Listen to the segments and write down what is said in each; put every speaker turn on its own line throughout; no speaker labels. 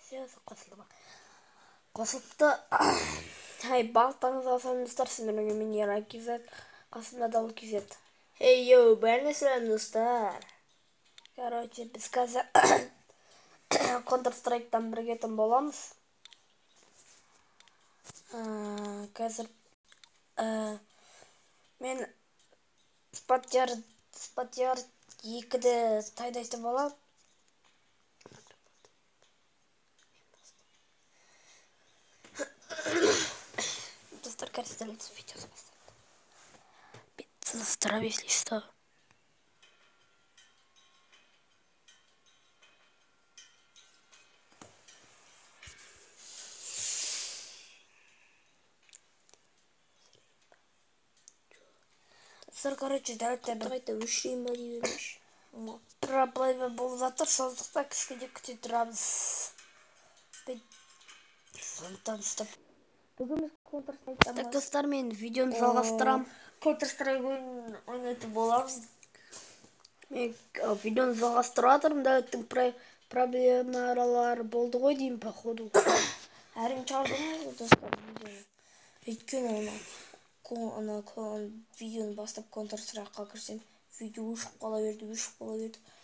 Сеанс қосылыпты. Бақтаңыз алсаңыздар, сіздерге мен Ера Кизет, қасымда Дал Кизет. Йоу, бәріне сәлем достар. Короче, біз қазір Counter-Strike'тан біргетін боламыз. Қазір мен Spatyard 2-де тайдайты болам. Достар, көрсетеміз видеосы бастайды. Битті достар, если что. Достар, короче, дәуіттерді қайта өшірейін ба деймеш. Проблема болып жатыр, сондықтан кішкене күте тұрамыз. Сондықтан ұстап. Бүгін біз Counter-Strike'тан
Так, достар, мен видеоны жалғастырам.
Counter-Strike ойнайтын боламыз.
Мен видеоны жалғастырып жатырмын, дәуіттің проблемалары болды ғой деймін, походу.
Әрең чардыңыз, достар, видеоны. Өйткені видеоны бастап Counter-Strike'қа кірсем, видео өшіп қала берді,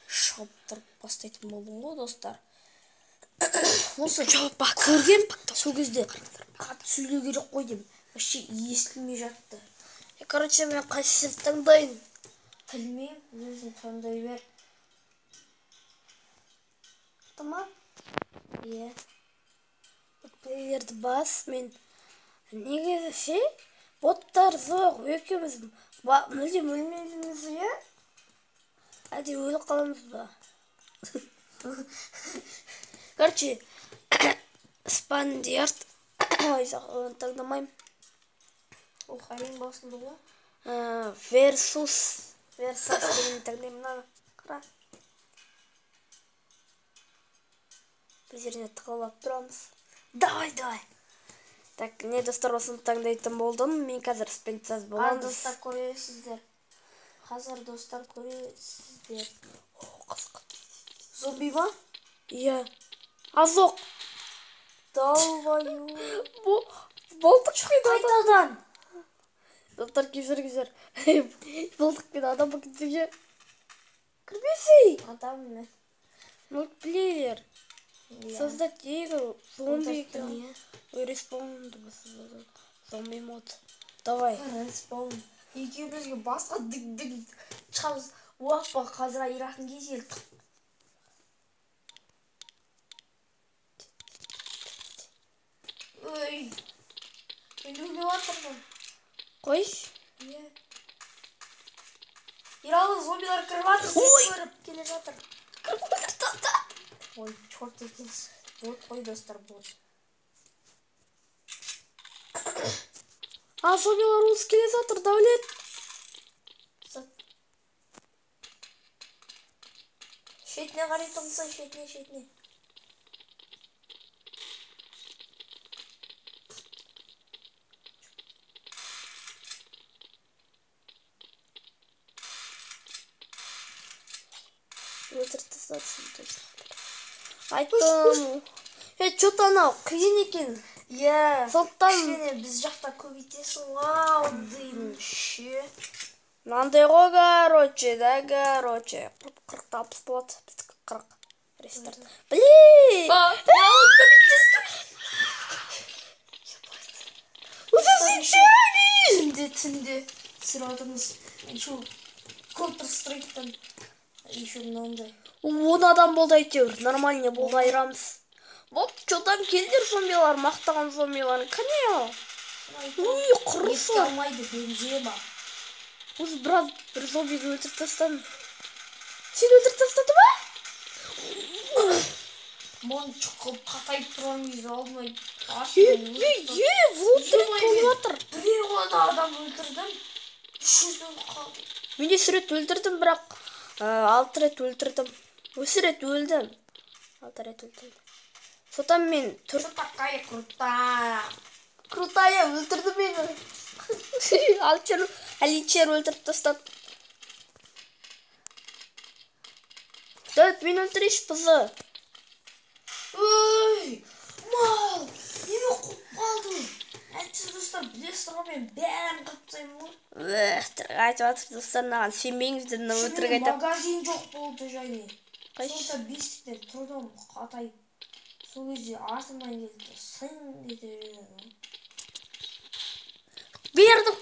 шығып тұрып бастайтын болдым ғой, достар. Осы көрген сол кезде қатты сөйлеу керек қой деймін. Вообще естілмей жатты.
Короче, мен қайсысын таңдайын?
Білмеймін, өзің таңдай бер.
Тамам?
Иә.
Плейлерді бас, мен неге ше? Боттар жоқ, екеуміз мүлдем өлмейміз, иә? Әде өліп қаламыз ба? Короче, Spatyard оны таңдамайым.
Ол қайын басында ғой?
Versus деген таңдаймын. Қара. Біз жеріне тығылап тұрамыз.
Давай.
Так, не достар, осыны таңдайтын болдым. Мен қазір Spatyard боламыз.
Достар көресіздер. Қазір достар көресіздер. Зомби ба?
Иә. Азоқ.
Далбаю.
Болдық пен
Қайтадан.
Достар, кезер. Болдық пен адам бакетеге. Кірмесей.
Адам мен.
Мультплеер. Создать игру. Зомби.
Респаун.
Зомби мод. Давай.
Респаун. Екеумізге басқа дік шығамыз. Уақпа қазір айрақтың кезелді. Өй. Мен өліп атырмын.
Қойш.
Иә. Ералы зомбилар кіріп атыр, сен көріп келе жатыр. Ой, чорт екенсіз. Бот қой, достар, бот.
Зомбилар өз келе жатыр, Дәулет.
Шетіне қарайтын болсаң, шетіне.
Өлтіріп тастады. Айттым. Что-то анау қиын екен.
Иә.
Сондықтан
кішкене біз жақта көбейтесің ау деймін. Ше.
Мынандай ғой, короче. 40 табыс болады. Біздікі 40. Рестарт. Блин!
Түнде сұрадыңыз. Еще Counter-Strike'тан. Еще мынандай.
10 адам болды әйтеуір. Нормально болды, айырамыз. Вот, что-там келдер зомбилар, мақтаған зомбилар. Кәне? Ой, құрысы.
Епті алмайды, бензе ба.
Осы бір зомбиді өлтіріп тастадым. Сен өлтіріп тастады ба?
Мұны шықып қатайып тұрған кезде алмайды.
Вұлтырып толып жатыр.
Бір ғана адам өлтірдім. 300 қалды.
Мен де сүрет өлтірдім, бірақ 6 рет өлтірдім. Осы рет өлдім. 6 рет өлтірдім. Содан мен
Такая
крутая өлтірді мені. Аличер өлтіріп тастады. Дәуіт, мен өлтірейші, пызы.
Ой, мал, неме қойып қалды? Әйтсіз достар, білесіздер ғой мен бәрін қырып тастаймын ғой.
Айтып жатыр достар, маған сенбеңіздер, мына өтірік айтып.
Магазин жоқ болды және.
Қайш?
Сонда бесіктен тұрдым қатайып. Сол кезде артымнан келді, сын ете береді.
Бердім.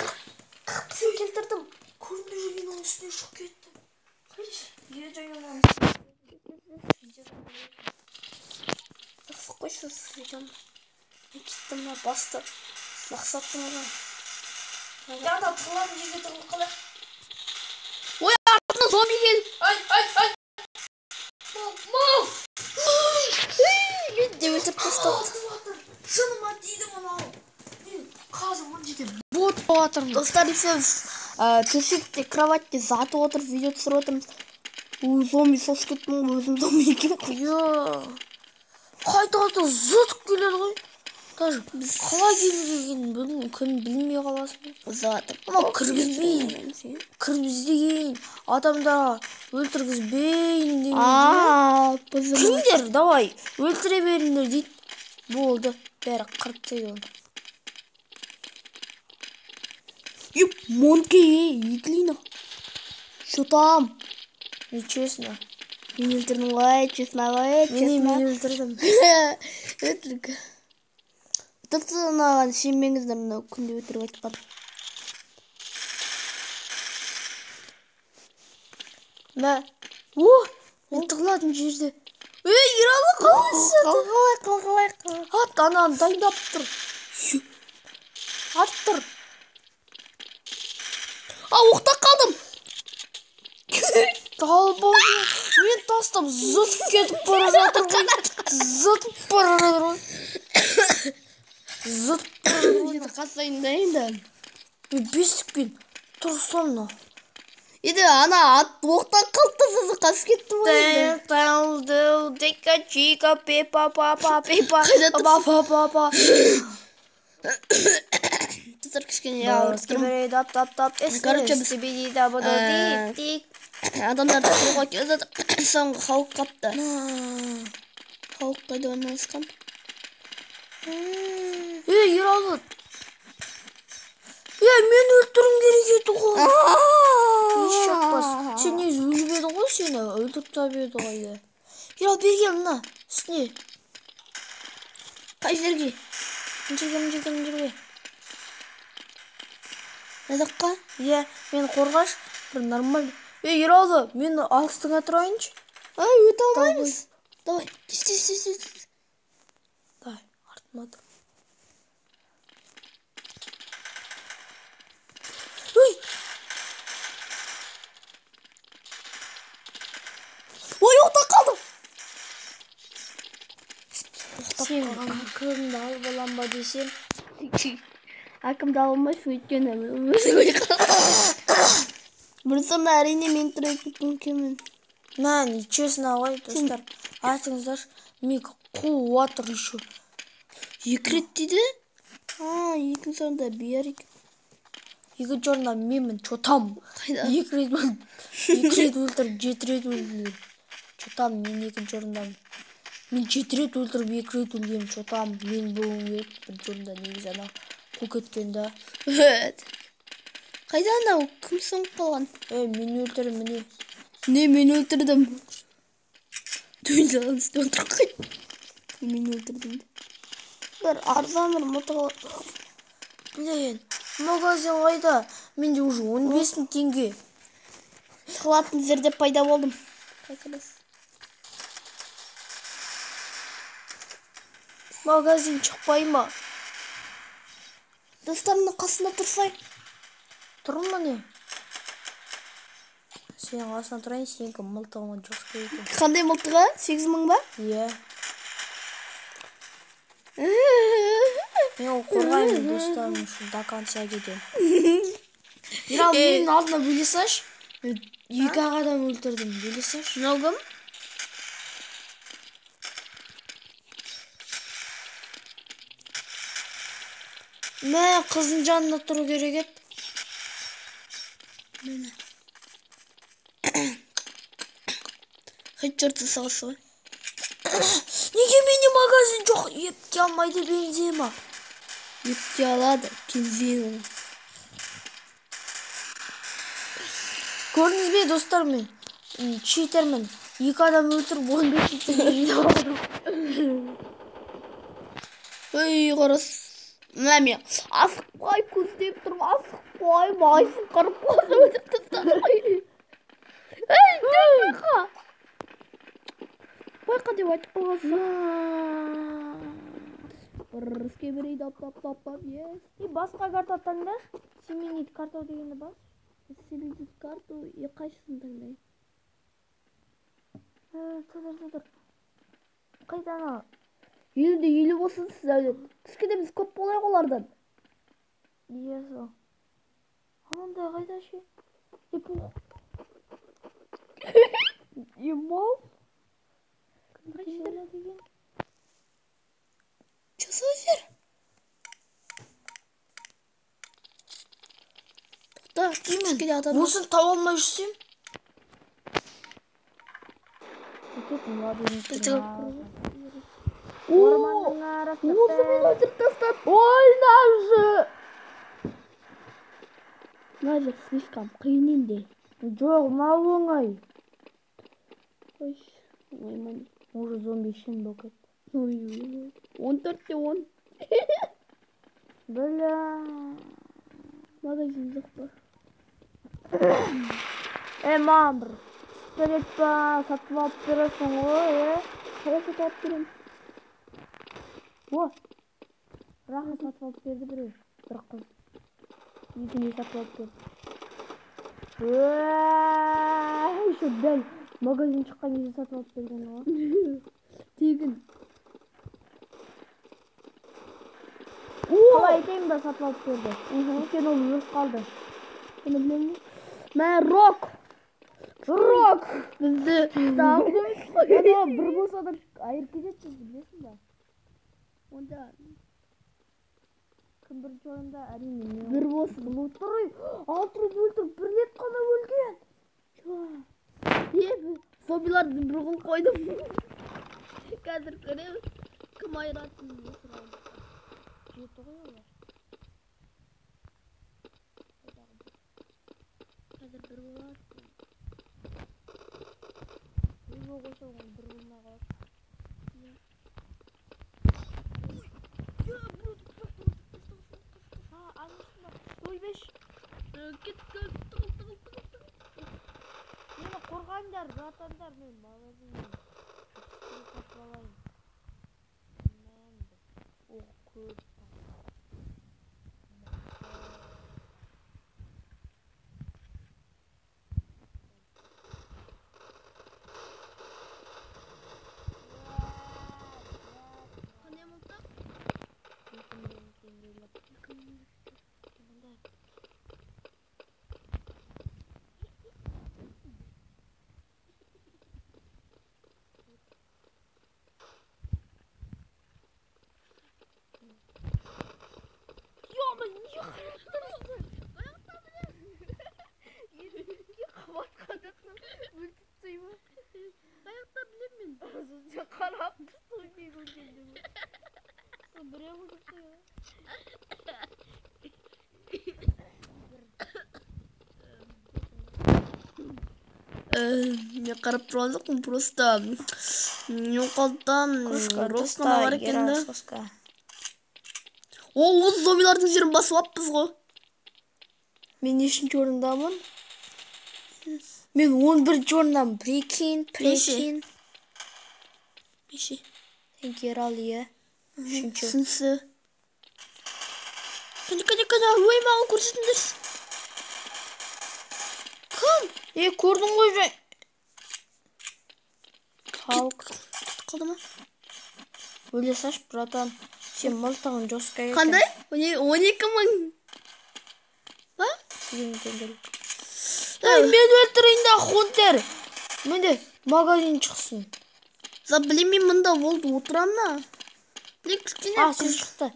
Сен келтірдім.
Көрінді жүрген оның үстіне шығып кетті. Қайш? Е жайынан.
Қойшы видеоны. Мен кеттім мына басты. Мақсаттым ғой.
Яда тығылатын жерге тығылып қалайық.
Ой, артына зомби келді.
Ай. Мал.
Мен де өлтіріп тастады.
Шыныма тиді мынау. Мен қазір мына жерде
Бот болып жатырмын. Достар, сіз төсекте, кроватте жатып отырып, видео түсіріп отырмыз. Зомби сосып кеттім ғой, өзім зомби екен ғой.
қайта зытып келеді ғой. Даже қалай келгенін күн білмей қаласың. Мынау кіргізбейін, адамдар өлтіргізбейін деген. Кімдер, давай, өлтіре беріңдер дейді. Болды, бәрі қырып тастайды.
Монкей, иглина. Что там?
Нечестно.
Мен өлтірдім ғой, честно ғой, честно.
Мен өлтірдім.
Өтірік. Тұтынаған сенбеңіздер, мынау күнде өтірік айтқан.
Мен тығылатын жерде. Ералы
Қалғалай.
Ат, ананы дайындап тұр. Ат тұр.
Оқта қалдым.
Мен тастап зытып кетіп бара жатыр ғой.
Қасайында енді.
Бесікпен тұрсам.
Еді ана ат оқтан қалды, сізі қасып кетті ғой.
Чика, пепа.
Тұтыр кішкене адамдар тұруға келді. Соңғы хауық қапты. Хауық қайда орналасқан?
Ералы. Мен өлтірім керек еді ғой. Еш жақпас. Сен негізі өлмеді ғой, сені өлтіріп табеді ғой. Ералы, берген мына үстіне.
Қай жерге?
Мына жерге.
Назаққа?
Мен қорғаш, бір нормально. Ералы, мен алыстыңа тұрайыншы.
Өте алмаймыз. Давай, тез.
Давай, артыма тұр.
Ой, оқтан қалдым.
Сен ақымды ал болам ба десем.
Ақымды алмайсың, өйткені өзің өле қалды. Бір сонда әрине мен тұрайып мүмкінмін.
Честно ғой, достар. Айтыңыздар, мен қуатыр еще.
2 рет дейді? Екінші орында бер екен.
Екінші орында менмін, чотам. 2 рет өлтіріп, 7 рет өлдім. Чотам, мен екінші орындамын. Мен 7 рет өлтіріп, 2 рет өлгем, чотам. Мен болуым керек, бірінші орында негізі ана қу кеткен да.
Қайда анау, кім соңып қалған?
Мен өлтірдім, міне.
Мен өлтірдім. Мен өлтірдім. Бір арзан бір мотоға.
Білген, магазин қайда? Менде уже 15.000 теңге.
Тығылатын жерде пайда болдым.
Магазин шықпай ма?
Достарымның қасында тұрсай.
Тұрмын не? Сен қасына тұрайын, сенің мылтығыңа жоқ екен.
Қандай мылтыға? 8.000 ба?
Мен қорғаймын достарым үшін до конца кетем. Менің алдына бөле саш. 2 адам өлтірдім, бөле саш.
Ногым?
Қыздың жанында тұру керек еді.
Хедшотты салсы ғой.
Неге менде магазин жоқ? Епте алмайды бензема.
Епте алады бензин.
Көрдіңіз бе достар, мен читермін. 2 адам өлтіріп 15 литрден алдым.
Ой, қарас. Мына мен асықпай көздеп тұрып, асықпай майсын қырып қойып өлтіріп тастады. Ей, байқа деп айтып қойғансың. Бір іске берейді ап, ес.
Басқа карта таңда. Семенит карта дегенді бас.
Семенит карту, қайсысын таңдай?
Тұр. Қайдан ал?
50 болсын сәулет. Түскеде біз көп болайық олардан.
Езі. Анандай қайда ше?
Емал?
Қайда деген?
Жасай жер. Тоқта, түскеде адам.
Осын таба алмай жүрсем? Орманның арасында.
Осы мен өлтіріп тастап. Ойнаушы. Мына слишком қиын енді.
Жоқ, мынау оңай.
Ой, ойман.
Уже зомби ішін болып кетті.
Ой, 14-те 10.
Бля.
Магазин жоқ па?
Мам, бір пистолет па, сатып алып бересің ғой,
Қалай сатып алып беремін?
О, рахат сатып алып берді біреу. Бір қыз. Екіне сатып алып берді. Еще дәл магазин шыққан кезде сатып алып берген ғой.
Тегін.
Қалай айтайын ба сатып алып берді. Өйткені ол өліп қалды.
Оны білемін. Мә, рок. Бізді дауым.
Бір болса да айыр кетеді, білесің ба?
Онда
кім бірінші орында әрине.
бір болсын.
Бұлтырый, 6 рет өлтіріп, 1 рет қана өлген.
Зомбиларды бір қыл қойдым. Қазір көреміз. Кім айыратын сұрауым.
Жеті ғой олар.
Қазір бір болар.
Бір қойса оған бір болмай қалады. Мені қорғаңдар, братандар, мен магазиннен сатып алайын. О, көп.
Қане мұлтақ? Мен қарап тұрған жоқпын, просто жоқалттан росканы бар екен да. Осы зомбилардың жерін басып алыппыз ғой.
Мен 3-ші орындамын. Мен 11-ші орындамын. Прикинь.
Беші.
Сен керал, е. 3-ші.
Сынсы. Кәне, өй маған көрсетіңдер. Кім?
Көрдің ғой жай.
Қалды ма?
Өле саш, братан. Сен мылтығын жосқа екен.
Қандай? 12 мың. Ба?
Мен өлтірейін да, хунтер. Менде магазин шықсын.
Білем мен мұнда болды отырам да. Білек кішкене.
Сен шықты.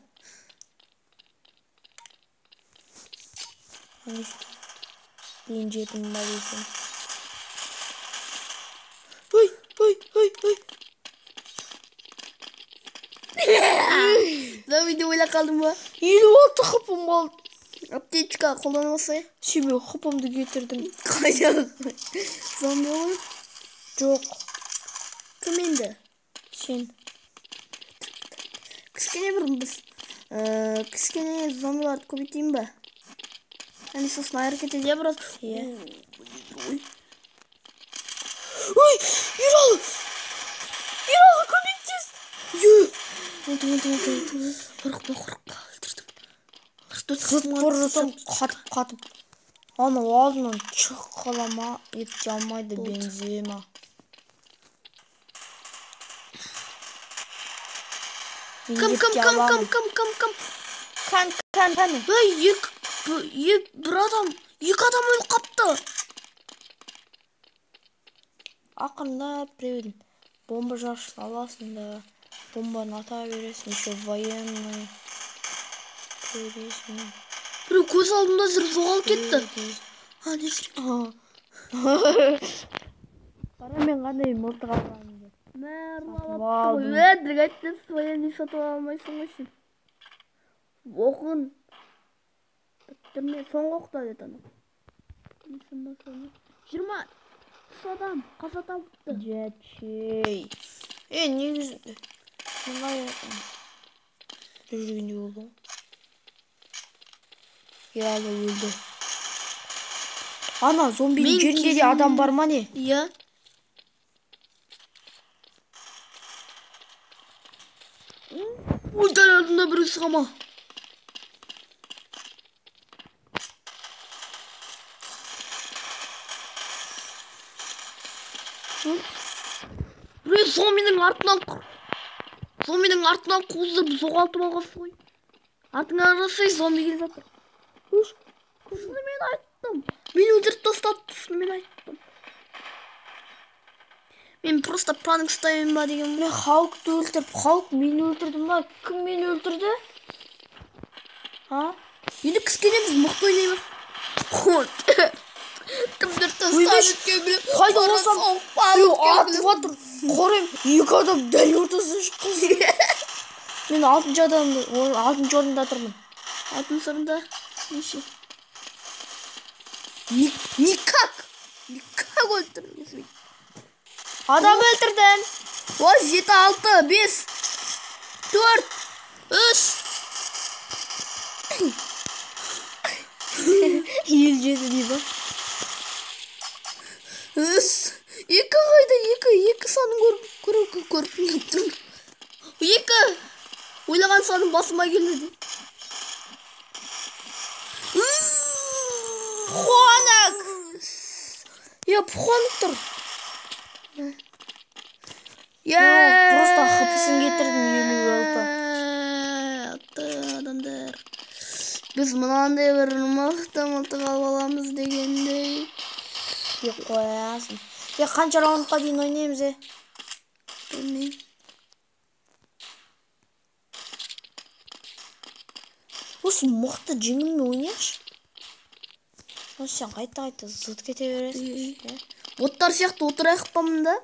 Дейін жетім магазин.
Ой. Зомби деп ойлап қалдым ба?
56 хп'м қалды.
Аптечка қолдана басай.
Себебі хп'мды кетірдім.
Қайда? Зомби ғой.
Жоқ,
Кім енді?
сен.
Кішкене бір біз кішкене зомбиларды көбейтейін ба? Әне сосын әрекет ете біраз.
Иә.
Ой, Ералы! Ералы көмектес! Қорықпа, өлтірдім.
Зыт бара жатам, қатып. Ана алдынан шығып қала ма, ет жалмайды, бензема.
Кім?
Кән.
Бір адам, екі адам өліп қапты.
Ақырында біреудің бомба жарышын аласың да, бомбаны ата бересің, еще военный. Көресің.
Біреу көз алдымда жүріп жоғалып кетті. Не жүрек?
Қара мен қандай мылтық алғанымды.
Өтірік айтты, военный сатып алмайсың ғой сен. Оқын. Бітірме, соңғы оқта деді ана. 20 адам қаза тауыпты.
Жәтшей. Негізі. Мұнай жүргенде болды. Ералы өлді. Ана, зомбinin жерінде де адам бар ма не?
Иә. Ой, дәл алдында бір сығама. Біреу зомбinin артынан қуыздырып жоғалтып алғасы ғой. Артыңа қарасай зомби келіп жатыр. Соны мен айттым. Мен өлтіріп тастады, соны мен айттым. Мен просто пранк ұстаймын ба деген.
Мен Халкты өлтіріп, Халк мені өлтірді ма? Кім мені өлтірді?
Енді кішкене біз мықты ойнаймыз. Кімдер тастап өткен біліп.
Қайда олсам? Атып атыр. Қарайым, екі адам дәл ортасына шыққан. Мен 6-шы орында тұрмын.
6-шы орында? Неше?
Никак
өлтірдім.
Адам өлтірдім.
7, 6, 5, 4, 3.
Ел жеді дей ба?
2 қайда? 2 санын көріп тұрмын. 2. Ойлаған саным басыма келді.
Пхонак! Пхонак тұр. Просто хапысын кетірдім
56. Адамдар. Біз мұнандай бір мықты алып аламыз дегендей.
Қоясың. Қанша раундқа дейін ойнаймыз,
Білмеймін.
Осы мықты жеңіммен ойнайықшы. Сен қайта зыт кете бересің.
Боттар сияқты отырайық па мұнда?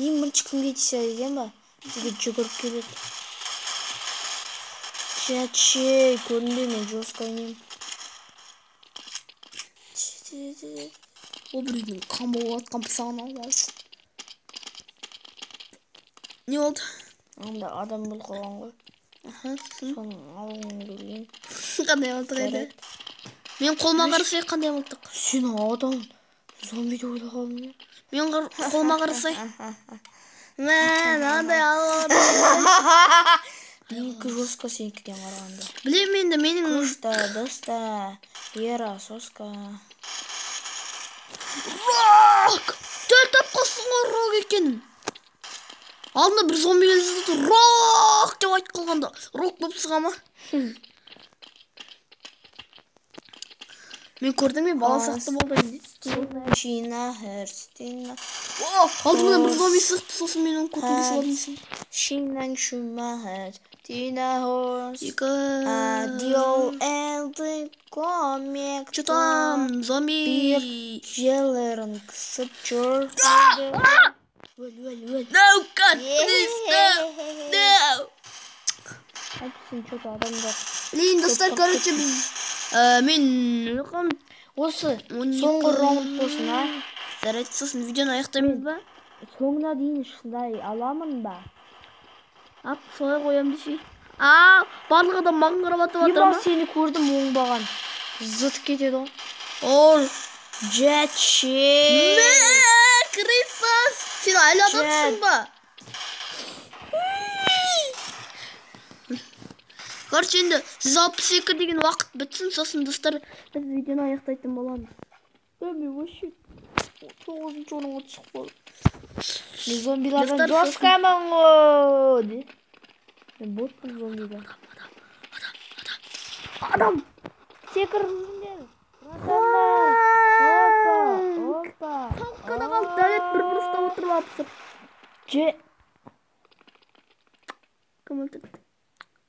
Ең бірінші кімге тисе деген ба? Бізге жүгіріп келеді. Жәтшей, көрінбей мен жорстко ойнаймын.
Ол біреудің қан болып атқан пысағын аласың. Не болды?
Анда адам бұл қалған ғой. Соның алғым келген.
Қандай мылтық еді? Мен қолыма қарасай қандай мылтық?
Сен адам зомби деп ойлағанмын.
Мен қолыма қарасай. Мен андай алып.
Менікі жорстко сенікіден қарағанда.
Білемін енді менің.
Күшті, дұсты, ера, соска.
Рок! Дәл тапқасын ғой рок екенін. Алдында бір зомби келді, рок деп айтып қалғанда. Рок болып сығама. Мен көрдім, мен бала сияқты болды.
Шина, херстина.
Алдымда бір зомби сықты, сосын мен оны көрдім дейсің.
Шинан шумахет, тина хорс.
2.
Адио элді комек.
Че там, зомби?
Желерін кісіп жүр.
No, cut, please, no.
айтсын что-то адамдар.
Блин, достар, короче, мен
Осы соңғы раунд болсын, а?
жарайды, сосын видеоны аяқтаймыз ба?
Соңына дейін шындай аламын ба?
Ап, солай қоямын десе. Барлық адам маған қарап атып жатыр ма?
Сені көрдім оңбаған. Зытып кетеді ғой.
Ол
Жәтше.
Крисас! Сен әлі адамсың ба? Короче, енді 162 деген уақыт бітсін, сосын достар, біз видеоны аяқтайтын боламыз.
Мен вообще 9-шы орынға түсіп қалдым. Мен зомбилардан жоскамын ғой. Мен ботпын зомбилар. Адам! Секіріңдер. Опа.
Қалқана қалды, дәлет бір бұрышта отырып апсыр. Кім өлтірді?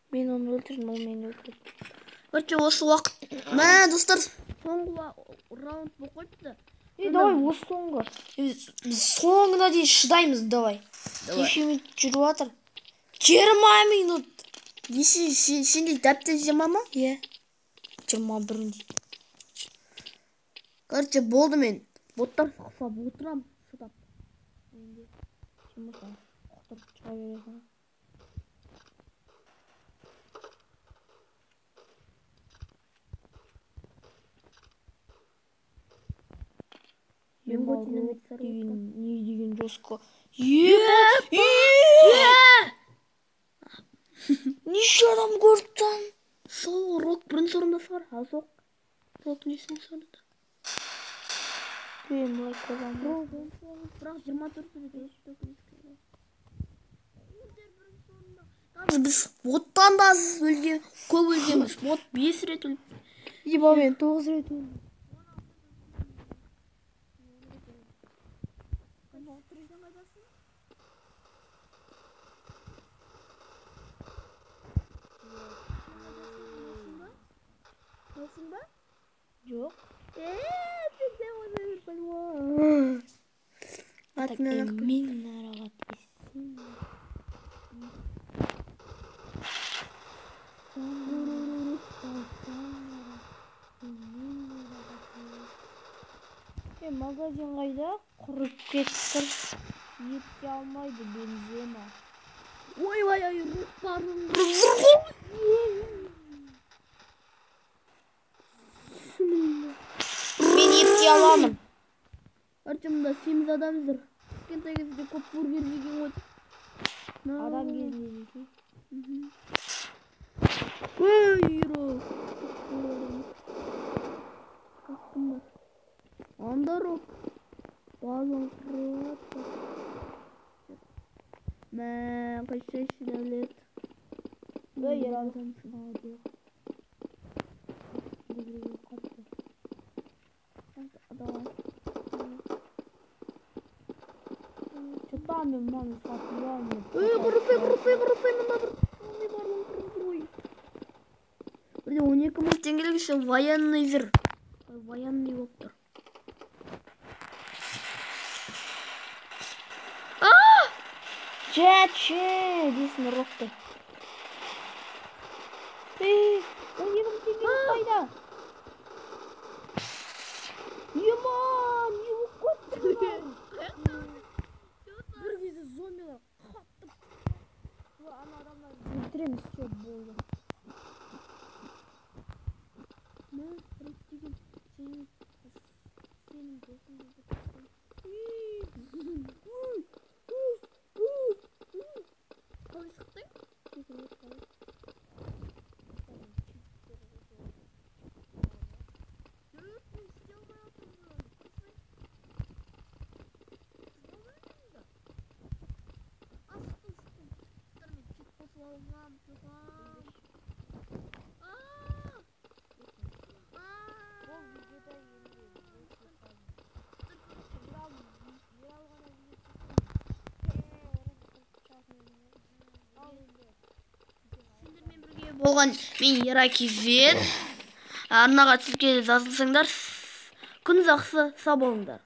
Мен оны өлтірдім, ол мені өлтірді.
Короче, осы уақыт. Мә, достар, соңғы раунд болып қойды.
Давай, осы соңғы. Біз соңына дейін шыдаймыз, давай. Неше минут жүріп жатыр? 20 минут.
Неше, сенде дәптер 20 ма?
Иә. 21 дейді.
Короче, болды мен. Боттар сықсап отырам, шыдап.
Менде 20 сан. Құқтырып шыға бересің. Не деген жоско. Неше адам көрдім.
Сол рок бірінші орында шығар. Рок несін соңында.
Мен бұлай көзім.
Бірақ 24 біз боттан да көп өлгенбіз. Бот 5 рет өлді.
Еба мен 9 рет өлдім.
Olsun ba?
Жоқ.
Bizde olur balon.
Мен араға тиіссің. Магазин қайда? Құрып кетті. Ете алмайды бензина.
Ой, рух барын.
Мен ете аламын.
Арчымда 8 адам жүр. Кішкентай кезде көп бургер жеген ғой.
Адам кезінде жейсің.
Ой, Андару. Балон қырат. Мә, қайшайшы дәулет.
Ер адам шынады. Что-то мен маны сатып алмай.
Құрысай мында бір. Не балон қырды ғой. Бірде 12 мың теңгелік үшін военный жүр. Военный болып тұр.
Жәтше дейсің ұрықты. 12 мың теңге қайда? Еман, не болып кетті? Бір кезде зомбилар қаттып. Ана адамдар өлтіреміз, что болды?
Мә, реттеген сенің досың болды. Қалай шықтың? Сендермен бірге болған мен Еракивен. Арнаға тізге жазылсаңдар күн жақсы, сау болыңдар.